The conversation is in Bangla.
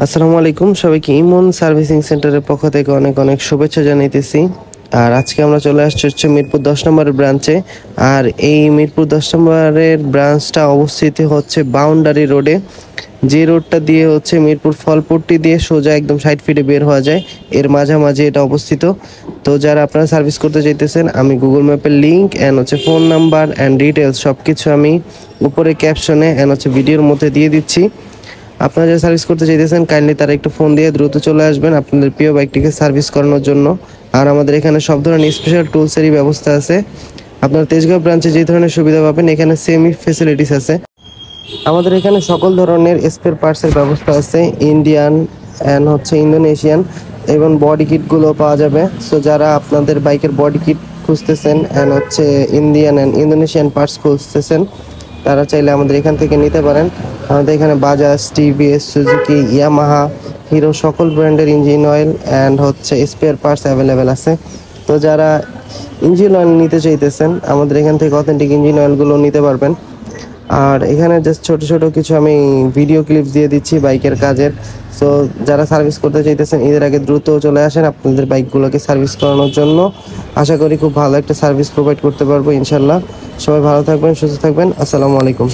আসসালামু আলাইকুম, সবাইকে ইমন সার্ভিসিং সেন্টারের পক্ষ থেকে অনেক অনেক শুভেচ্ছা জানাইতেছি। আর আজকে আমরা চলে আসছি মিরপুর 10 নম্বরের ব্রাঞ্চে। আর এই মিরপুর 10 নম্বরের ব্রাঞ্চটা অবস্থিত হচ্ছে বাউন্ডারি রোডে, যে রোডটা দিয়ে মিরপুর ফলপট্টি দিয়ে সোজা একদম 60 ফিটে বের হওয়া যায়, এর মাঝামাঝি এটা অবস্থিত। তো যারা আপনারা সার্ভিস করতে চাইতেছেন, আমি গুগল ম্যাপের link and phone number and details সব কিছু আমি উপরে ক্যাপশনে অ্যান্ড ভিডিওর মধ্যে দিয়ে দিচ্ছি। আপনারা যারা সার্ভিস করতে চাইতেছেন, কাইন্ডলি তারা একটু ফোন দিয়ে দ্রুত চলে আসবেন আপনাদের প্রিয় বাইকটিকে সার্ভিস করানোর জন্য। আর আমাদের এখানে সব ধরনের স্পেশাল টুলসেরই ব্যবস্থা আছে। আপনার তেজগাঁও ব্রাঞ্চে যে ধরনের সুবিধা পাবেন, এখানে সেমই ফেসিলিটিস আছে। আমাদের এখানে সকল ধরনের স্পেয়ার পার্টসের ব্যবস্থা আছে, ইন্ডিয়ান অ্যান্ড ইন্দোনেশিয়ান, এবং বডি কিটগুলো পাওয়া যাবে। সো যারা আপনাদের বাইকের বডি কিট খুঁজতেছেন and Indian and Indonesian parts খুঁজতেছেন, তারা চাইলে আমাদের এখান থেকে নিতে পারেন। আমাদের এখানে Bajaj, TVS, Suzuki, Yamaha, hero সকল ব্র্যান্ডের engine oil and spare parts available আছে। তো যারা ইঞ্জিন অয়েল নিতে চাইতেছেন, আমাদের এখান থেকে অথেন্টিক ইঞ্জিন অয়েলগুলো নিতে পারবেন। আর এখানে জাস্ট ছোট ছোট কিছু আমি ভিডিও ক্লিপস দিয়ে দিচ্ছি বাইকের কাজের। সো যারা সার্ভিস করতে চাইতেছেন, ঈদের আগে দ্রুত চলে আসেন আপনাদের বাইকগুলোকে সার্ভিস করানোর জন্য। আশা করি খুব ভালো একটা সার্ভিস প্রোভাইড করতে পারবো ইনশাল্লাহ। সবাই ভালো থাকবেন, সুস্থ থাকবেন। আসসালামু আলাইকুম।